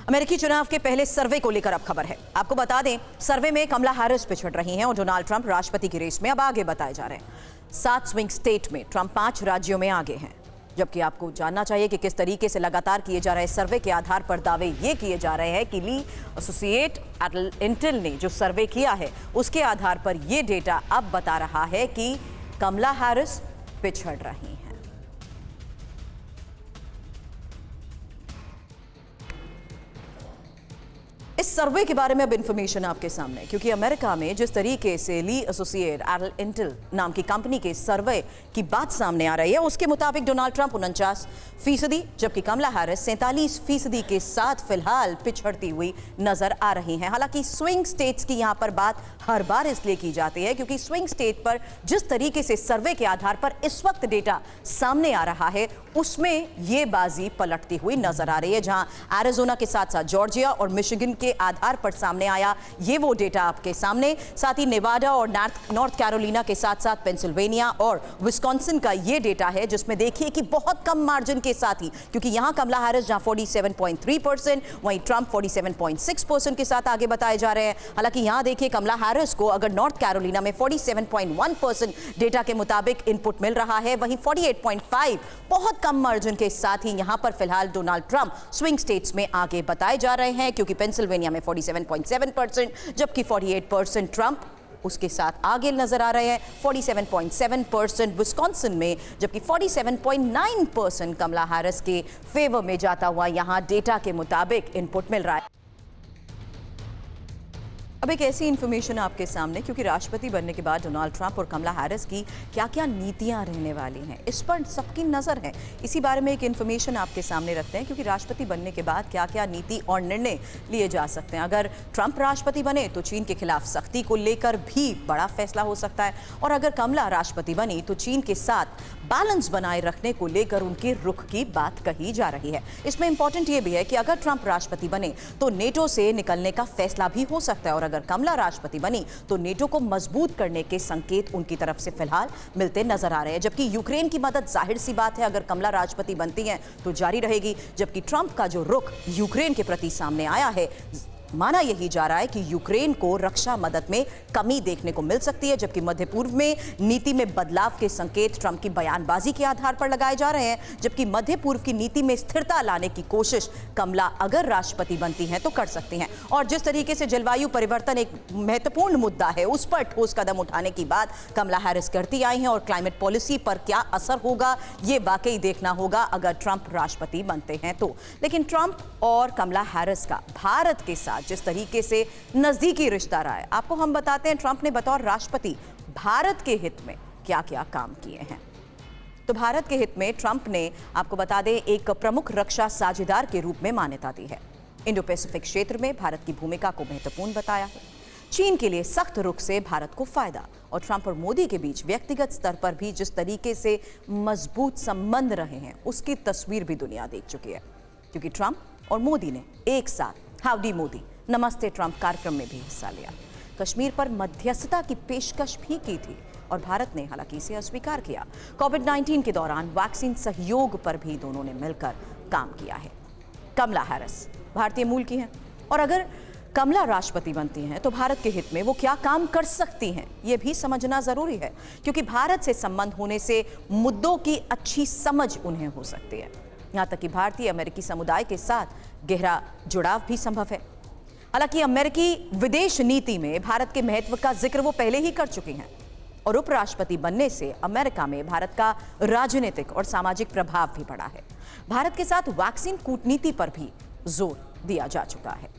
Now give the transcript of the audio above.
अमेरिकी चुनाव के पहले सर्वे को लेकर अब खबर है। आपको बता दें, सर्वे में कमला हैरिस पिछड़ रही हैं और डोनाल्ड ट्रंप राष्ट्रपति की रेस में अब आगे बताए जा रहे हैं। 7 स्विंग स्टेट में ट्रंप 5 राज्यों में आगे हैं। जबकि आपको जानना चाहिए कि किस तरीके से लगातार किए जा रहे सर्वे के आधार पर दावे ये किए जा रहे हैं कि ली एसोसिएट इंटेल ने जो सर्वे किया है उसके आधार पर यह डेटा अब बता रहा है कि कमला हैरिस पिछड़ रही हैं। इस सर्वे के बारे में अब इंफॉर्मेशन आपके सामने, क्योंकि अमेरिका में जिस तरीके से ली एसोसिएट इंटेल नाम की कंपनी के सर्वे की बात सामने आ रही है उसके मुताबिक डोनाल्ड ट्रंप 49%, जबकि कमला हैरिस 47% के साथ फिलहाल पिछड़ती हुई नजर आ रही हैं। हालांकि स्विंग स्टेट्स की यहां पर बात हर बार इसलिए की जाती है क्योंकि स्विंग स्टेट पर जिस तरीके से सर्वे के आधार पर इस वक्त डेटा सामने आ रहा है उसमें यह बाजी पलटती हुई नजर आ रही है। जहां एरिजोना के साथ साथ जॉर्जिया और मिशिगन के आधार पर सामने आया ये वो डेटा आपके सामने, साथ ही नेवाडा और नॉर्थ कैरोलिना के साथ साथ पेंसिल्वेनिया और विस्कॉन्सिन का ये डेटा है जिसमें देखिए कि बहुत कम मार्जिन के साथ ही, क्योंकि यहां कमला हैरिस जहां 47.3%, वहीं ट्रंप 47.6% के साथ आगे बताए जा रहे हैं। हालांकि यहां देखिए कमला हैरिस को अगर नॉर्थ कैरोलिना में 47.1% डेटा के मुताबिक इनपुट मिल रहा है, वहीं 48.5 बहुत कम मार्जिन के साथ ही यहां पर फिलहाल डोनाल्ड ट्रंप स्विंग स्टेट्स में आगे बताए जा रहे हैं, क्योंकि पेंसिल्वेनिया में 47.7%, जबकि 48% ट्रंप उसके साथ आगे नजर आ रहे हैं, 47.7% विस्कॉन्सिन में, जबकि 47.9% कमला हैरिस के फेवर में जाता हुआ यहां डेटा के मुताबिक इनपुट मिल रहा है। अब एक ऐसी इंफॉर्मेशन आपके सामने, क्योंकि राष्ट्रपति बनने के बाद डोनाल्ड ट्रंप और कमला हैरिस की क्या क्या नीतियां रहने वाली हैं इस पर सबकी नजर है। इसी बारे में एक इंफॉर्मेशन आपके सामने रखते हैं, क्योंकि राष्ट्रपति बनने के बाद क्या क्या नीति और निर्णय लिए जा सकते हैं। अगर ट्रंप राष्ट्रपति बने तो चीन के खिलाफ सख्ती को लेकर भी बड़ा फैसला हो सकता है, और अगर कमला राष्ट्रपति बनी तो चीन के साथ बैलेंस बनाए रखने को लेकर उनके रुख की बात कही जा रही है। इसमें इंपॉर्टेंट यह भी है कि अगर ट्रंप राष्ट्रपति बने तो नेटो से निकलने का फैसला भी हो सकता है, और अगर कमला राष्ट्रपति बनी तो नेटो को मजबूत करने के संकेत उनकी तरफ से फिलहाल मिलते नजर आ रहे हैं। जबकि यूक्रेन की मदद जाहिर सी बात है अगर कमला राष्ट्रपति बनती हैं तो जारी रहेगी, जबकि ट्रंप का जो रुख यूक्रेन के प्रति सामने आया है, माना यही जा रहा है कि यूक्रेन को रक्षा मदद में कमी देखने को मिल सकती है। जबकि मध्य पूर्व में नीति में बदलाव के संकेत ट्रंप की बयानबाजी के आधार पर लगाए जा रहे हैं, जबकि मध्य पूर्व की नीति में स्थिरता लाने की कोशिश कमला अगर राष्ट्रपति बनती हैं तो कर सकती हैं। और जिस तरीके से जलवायु परिवर्तन एक महत्वपूर्ण मुद्दा है उस पर ठोस कदम उठाने की बात कमला हैरिस करती आई हैं, और क्लाइमेट पॉलिसी पर क्या असर होगा ये वाकई देखना होगा अगर ट्रंप राष्ट्रपति बनते हैं तो। लेकिन ट्रंप और कमला हैरिस का भारत के साथ जिस तरीके से नजदीकी रिश्ता रहा है, आपको हम बताते हैं ट्रंप ने बतौर राष्ट्रपति भारत के हित में क्या क्या काम किए हैं। तो भारत के हित में ट्रंप ने, आपको बता दें, एक प्रमुख रक्षा साझेदार के रूप में मान्यता दी है। इंडो पैसिफिक क्षेत्र में भारत की भूमिका को महत्वपूर्ण बताया है। चीन के लिए सख्त रुख से भारत को फायदा, और ट्रंप और मोदी के बीच व्यक्तिगत स्तर पर भी जिस तरीके से मजबूत संबंध रहे हैं उसकी तस्वीर भी दुनिया देख चुकी है, क्योंकि ट्रंप और मोदी ने एक साथ हाउडी मोदी, नमस्ते ट्रंप कार्यक्रम में भी हिस्सा लिया। कश्मीर पर मध्यस्थता की पेशकश भी की थी और भारत ने हालांकि इसे अस्वीकार किया। कोविड-19 के दौरान वैक्सीन सहयोग पर भी दोनों ने मिलकर काम किया है। कमला हैरिस भारतीय मूल की हैं, और अगर कमला राष्ट्रपति बनती हैं तो भारत के हित में वो क्या काम कर सकती हैं ये भी समझना जरूरी है, क्योंकि भारत से संबंध होने से मुद्दों की अच्छी समझ उन्हें हो सकती है। यहां तक कि भारतीय अमेरिकी समुदाय के साथ गहरा जुड़ाव भी संभव है। हालांकि अमेरिकी विदेश नीति में भारत के महत्व का जिक्र वो पहले ही कर चुकी हैं, और उपराष्ट्रपति बनने से अमेरिका में भारत का राजनीतिक और सामाजिक प्रभाव भी बढ़ा है। भारत के साथ वैक्सीन कूटनीति पर भी जोर दिया जा चुका है।